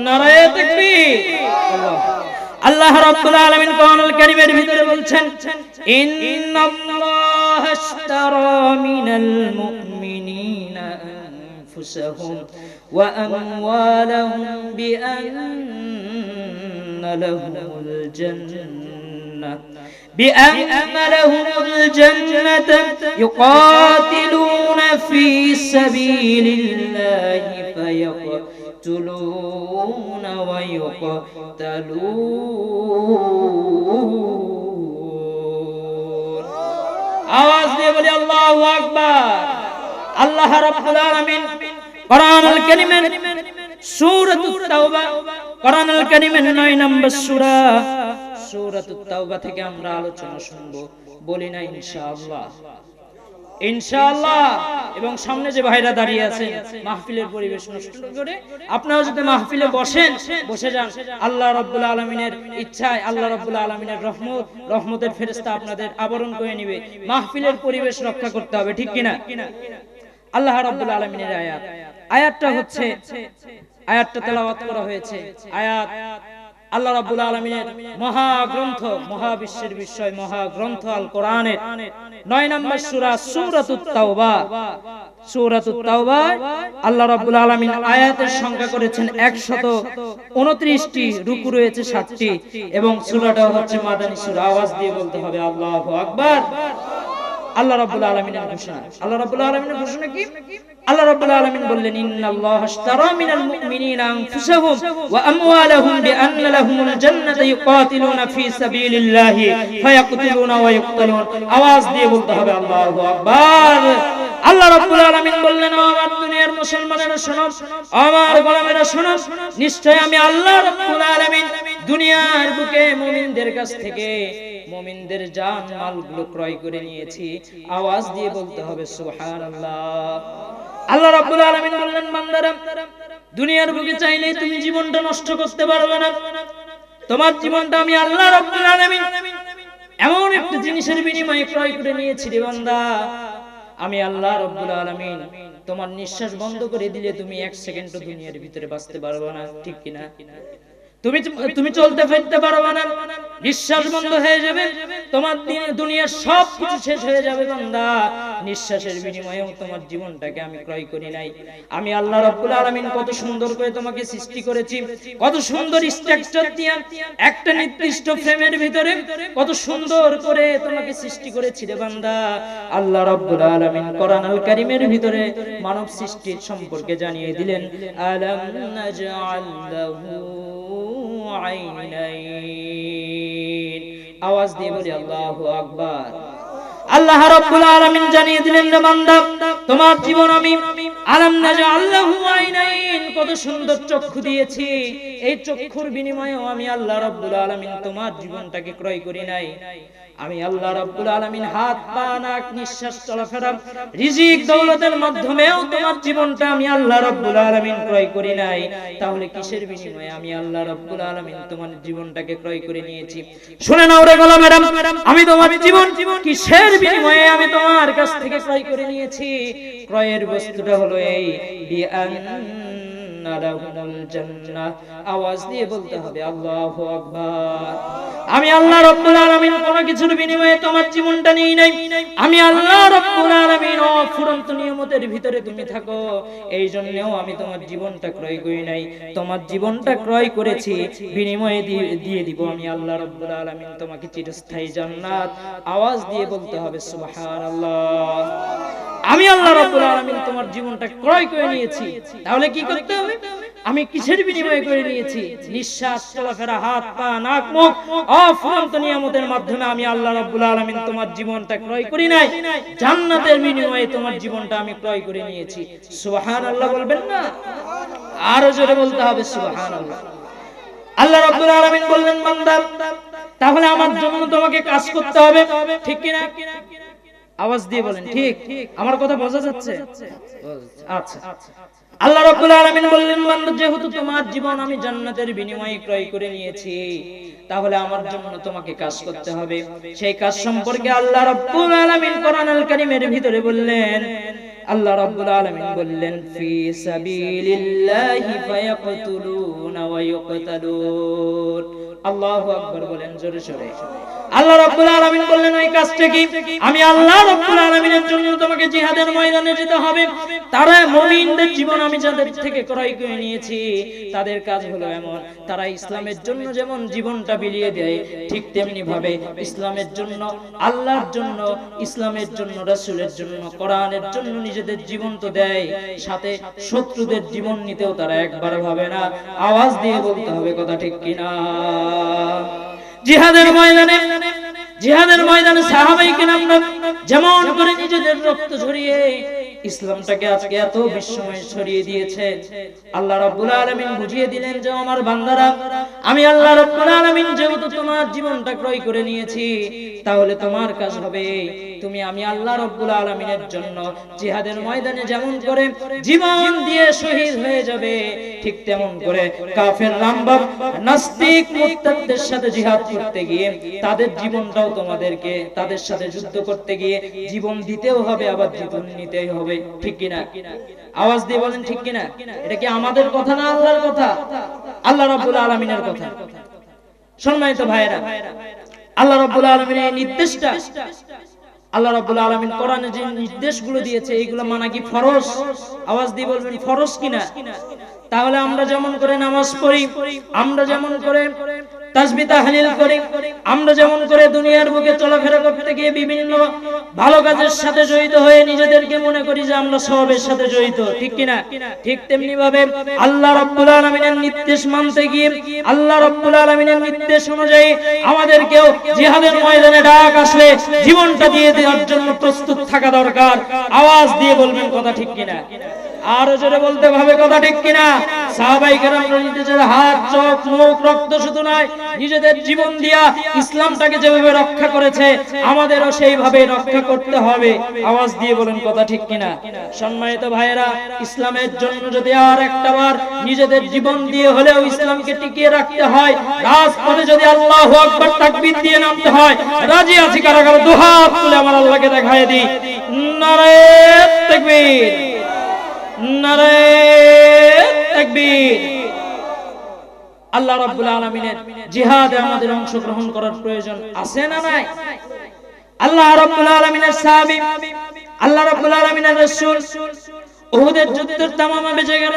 নারায়ে তাকবীর। আল্লাহ রাব্বুল আলামিন কোরআনুল কারীমের ভিতরে বলছেন, ইন্নাল্লাহা আশতারা মিনাল মুমিনিনা আনফুসাহুম ওয়া আমওয়ালাহুম বিআন্না লাহুমুল জান্নাহ بأن لهم الجنة يقاتلون في سبيل الله فيقتلون ويقتلون আওয়াজ দিয়ে বলি আল্লাহু আকবার। আল্লাহ রাব্বুল আলামিন কোরআনুল কারীমের সূরাতুত তাওবা, কোরআনুল কারীমের 9 নম্বর সূরা সূরাতুত তাওবা থেকে আমরা আলোচনা শুনব। বলি না ইনশাআল্লাহ, ইনশাআল্লাহ। এবং সামনে যে ভাইরা দাঁড়িয়ে আছেন মাহফিলের পরিবেশ নষ্ট করে আপনারা যদি মাহফিলে বসে যান, আল্লাহ রাব্বুল আলামিনের ইচ্ছায় আল্লাহ রাব্বুল আলামিনের রহমতের ফেরেশতা আপনাদের আবরণ করে নেবে। মাহফিলের পরিবেশ রক্ষা করতে হবে, ঠিক কিনা? আল্লাহ রাব্বুল আলামিনের আয়াতটা হচ্ছে, আয়াতটা তেলাওয়াত করা হয়েছে। আয়াত আল্লাহ রাব্বুল আলামিনের মহাগ্রন্থ, মহাবিশ্বের বিস্ময় মহাগ্রন্থ আল কোরআনের 9 নম্বর সূরা সূরাতুত তাওবা। সূরাতুত তাওবা আল্লাহ রাব্বুল আলামিন আয়াতের সংখ্যা করেছেন 129টি, রুকু রয়েছে 7টি এবং সূরাটা হচ্ছে মাদানী সূরা। আওয়াজ দিয়ে বলতে হবে আল্লাহু আকবার। আল্লাহ রাব্বুল আলামিনের ঘোষণা, আল্লাহ রাব্বুল আলামিনের ঘোষণা কি? আল্লাহ রাব্বুল আলামিন বললেন, ইন্নাল্লাহা আশতারা মিনাল মুমিনিনা আনফুসাহুম ওয়া আমওয়ালাহুম বিআন্না লাহুমুল জান্নাতা ইউকাতিলুনা ফি সাবিলিল্লাহি ফায়াকতুলুনা ওয়া ইউকতালুন। আওয়াজ দিয়ে বলতে হবে আল্লাহু আকবার। আল্লাহ রাব্বুল আলামিন বললেন, আমার দুনিয়ার মুসলমানেরা শোনো, আমার গোলামেরা শোনো, নিশ্চয় আমি আল্লাহ রাব্বুল আলামিন দুনিয়ার বুকে মুমিনদের কাছ থেকে মুমিনদের জান মালগুলো ক্রয় করে নিয়েছি। আওয়াজ দিয়ে বলতে হবে সুবহানাল্লাহ। আল্লাহ রাব্বুল আলামিন বললেন, বান্দারা দুনিয়ার বুকে চাইলেই তুমি জীবনটা নষ্ট করতে পারবে না। তোমার জীবনটা আমি আল্লাহ রাব্বুল আলামিন এমন একটা জিনিসের বিনিময়ে ক্রয় করে নিয়েছি রে বান্দা। আমি আল্লাহ রাব্বুল আলামিন তোমার নিঃশ্বাস বন্ধ করে দিলে তুমি 1 সেকেন্ডও দুনিয়ার ভিতরে বাঁচতে পারবে না, ঠিক কিনা? তুমি চলতে ফিরতে পারবে না, নিঃশ্বাস বন্ধ হয়ে যাবে, তোমার দুনিয়ার সব কিছু শেষ হয়ে যাবে বান্দা। নিঃশ্বাসের বিনিময়েও তোমার জীবনটাকে আমি ক্রয় করি নাই। আমি আল্লাহ রাব্বুল আলামিন কত সুন্দর করে তোমাকে সৃষ্টি করেছি, কত সুন্দর স্ট্রাকচার দিয়ে একটা নির্দিষ্ট ফ্রেমের ভিতরে কত সুন্দর করে তোমাকে সৃষ্টি করেছি রে বান্দা। আল্লাহ রাব্বুল আলামিন কোরআনুল কারীমের ভিতরে মানব সৃষ্টির সম্পর্কে জানিয়ে দিলেন, আলাম নাজআল লাহু আইনাইন। আওয়াজ দিয়ে বলি আল্লাহু আকবার। আল্লাহ রাব্বুল আলামিন জানিয়ে দিলেন, বান্দা তোমার জীবন আমি আলাম নাজআল লাহু আইনাইন, কত সুন্দর চক্ষু দিয়েছি। এই চক্ষুর বিনিময়েও আমি আল্লাহ রাব্বুল আলামিন তোমার জীবনটাকে ক্রয় করি নাই। আমি আল্লাহ রাব্বুল আলামিন হাত পা নাক নিঃশ্বাস চলাফেরা রিজিক দৌলতের মাধ্যমেও তোমার জীবনটা আমি আল্লাহ রাব্বুল আলামিন ক্রয় করি নাই। তাহলে কিসের বিনিময়ে আমি আল্লাহ রাব্বুল আলামিন তোমার জীবনটাকে ক্রয় করে নিয়েছি? শুনে নাও রে গোলামেরা, আমি তোমার জীবন কিসের বিনিময়ে আমি তোমার কাছ থেকে ক্রয় করে নিয়েছি? ক্রয়ের বস্তুটা হলো এই, বিআন্না লাহুমুল জান্নাহ। আওয়াজ দিয়ে বলতে হবে আল্লাহু আকবার। আমি আল্লাহ রাব্বুল আলামিন কোনো কিছুর বিনিময়ে তোমার জীবনটা নিই নাই। আমি আল্লাহ রাব্বুল আলামিন অফুরন্ত নিয়ামতের ভিতরে তুমি থাকো, এই জন্যও আমি তোমার জীবনটা ক্রয় করি নাই। তোমার জীবনটা ক্রয় করেছি, বিনিময়ে দিয়ে দিব আমি আল্লাহ রাব্বুল আলামিন তোমাকে চিরস্থায়ী জান্নাত। আওয়াজ দিয়ে বলতে হবে সুবহানাল্লাহ। আমি আল্লাহ রাব্বুল আলামিন তোমার জীবনটা ক্রয় করে নিয়েছি। তাহলে কি করতে হবে? আমি কিসের বিনিময়ে করে নিয়েছি? নিঃশ্বাস চলাফেরা হাত পা নাক মুখ অফুরন্ত নিয়ামতের মাধ্যমে আমি আল্লাহ রাব্বুল আলামিন তোমার জীবনটা ক্রয় করি নাই, জান্নাতের বিনিময়ে তোমার জীবনটা আমি ক্রয় করে নিয়েছি। সুবহানাল্লাহ বলবেন না? আরো জোরে বলতে হবে সুবহানাল্লাহ। আল্লাহ রাব্বুল আলামিন বললেন, বান্দা তাহলে আমার জন্য তোমাকে কাজ করতে হবে, ঠিক কি না? আওয়াজ দিয়ে বলেন ঠিক। আমার কথা বোঝা যাচ্ছে? আচ্ছা। আল্লাহ রাব্বুল আলামিন বললেন, বান্দা যেহেতু তোমার জীবন আমি জান্নাতের বিনিময়ে ক্রয় করে নিয়েছি, তাহলে আমার জন্য তোমাকে কাজ করতে হবে। সেই কাজ সম্পর্কে আল্লাহ রাব্বুল আলামিন কোরআনুল কারীমের ভিতরে বললেন, আল্লাহ রাব্বুল আলামিন বললেন ফি সাবিলিল্লাহি ফায়াকতুলুনা ওয়া ইউকতালুন। আল্লাহু আকবার বলেন জোরে জোরে। আল্লাহ রাব্বুল আলামিন বললেন ওই কাজটা কি? আমি আল্লাহ রাব্বুল আলামিনের জন্য তোমাকে জিহাদের ময়দানে যেতে হবে। তারা মুমিনদের জীবন আমি যাদের থেকে ক্রয় করে নিয়েছি, তাদের কাজ হলো এমন, তারা ইসলামের জন্য যেমন জীবনটা বিলিয়ে দেয়, ঠিক তেমনি ভাবে ইসলামের জন্য, আল্লাহর জন্য, ইসলামের জন্য, রাসূলের জন্য, কোরআনের জন্য নিজেদের জীবন তো দেয়, সাথে শত্রুদের জীবন নিতেও তারা একবার ভাবে না। আওয়াজ দিয়ে বলতে হবে কথা ঠিক কিনা? জিহাদের ময়দানে সাহাবায়ে কেরামরা যেমন করে নিজেদের রক্ত ঝরিয়ে ইসলামটাকে আজকে এত বিশ্বময় ছড়িয়ে দিয়েছে, আল্লাহ রাব্বুল আলামিন বুঝিয়ে দিলেন যে আমার বান্দারা, আমি আল্লাহ রাব্বুল আলামিন যেহেতু তোমার জীবনটা ক্রয় করে নিয়েছি, তাহলে তোমার কাজ হবে তুমি আমি আল্লাহ রাব্বুল আলামিনের জন্য জিহাদের ময়দানে যেমন করে জীবন দিয়ে শহীদ হয়ে যাবে, ঠিক তেমন করে কাফের রামবাগ নাস্তিক মুরতাদদের সাথে জিহাদ করতে গিয়ে তাদের জীবনটাও তোমাদেরকে তাদের সাথে যুদ্ধ করতে গিয়ে জীবন দিতেও হবে, আবার জীবন নিতেই হবে, ঠিক কিনা? আওয়াজ দিয়ে বলেন ঠিক কিনা? এটা কি আমাদের কথা না আল্লাহর কথা? আল্লাহ রাব্বুল আলামিনের কথা। সম্মানিত ভাইরা, আল্লাহ রাব্বুল আলামিনের এই নির্দেশটা, আল্লাহ রাব্বুল আলামিন কোরআনে যে নির্দেশগুলো দিয়েছে এইগুলো মানা কি ফরজ? আওয়াজ দিয়ে বলবেন ফরজ কিনা? তাহলে আমরা যেমন করে নামাজ পড়ি, আমরা যেমন করে তাসবিহ তাহলিল করি, আমরা যেমন করে দুনিয়ার বুকে চলাফেরা করতে গিয়ে বিভিন্ন ভালো কাজের সাথে জড়িত হয়ে নিজেদেরকে মনে করি যে আমরা সওয়াবের সাথে জড়িত, ঠিক কিনা? ঠিক তেমনি ভাবে আল্লাহ রাব্বুল আলামিনের নির্দেশ মানতে গিয়ে আল্লাহ রাব্বুল আলামিনের নির্দেশ অনুযায়ী আমাদেরকেও জিহাদের ময়দানে ডাক আসলে জীবনটা দিয়ে দেওয়ার জন্য প্রস্তুত থাকা দরকার। আওয়াজ দিয়ে বলবেন কথা ঠিক কিনা? আরো জোরে বলতে হবে কথা ঠিক কিনা? সাহাবায়ে কেরামরা নিজেদের হাত, চোখ, মুখ, রক্ত শুধু নয়, নিজেদের জীবন দিয়া ইসলামটাকে যেভাবে রক্ষা করেছে আমাদেরও সেইভাবে রক্ষা করতে হবে। আওয়াজ দিয়ে বলেন কথা ঠিক কিনা? সম্মানিত ভাইয়েরা, ইসলামের জন্য যদি আর একটাবার নিজেদের জীবন দিয়ে হলেও ইসলামকে টিকিয়ে রাখতে হয়, রাজপথে যদি আল্লাহু আকবার তাকবীর দিয়ে নামতে হয়, রাজি আছি কারা কারা? দুহাত তুলে আমার আল্লাহকে দেখায় দিই। নারে তাকবীর, নারে তাকবীর। আল্লাহ রাব্বুল আলামিনের জিহাদে আমাদের অংশগ্রহণ করার প্রয়োজন আছে না নাই? আল্লাহ রাব্বুল আলামিনের সাহাবী, আল্লাহ রাব্বুল আলামিনের রাসূল উহুদের যুদ্ধের তামামা বেঁচে গেল।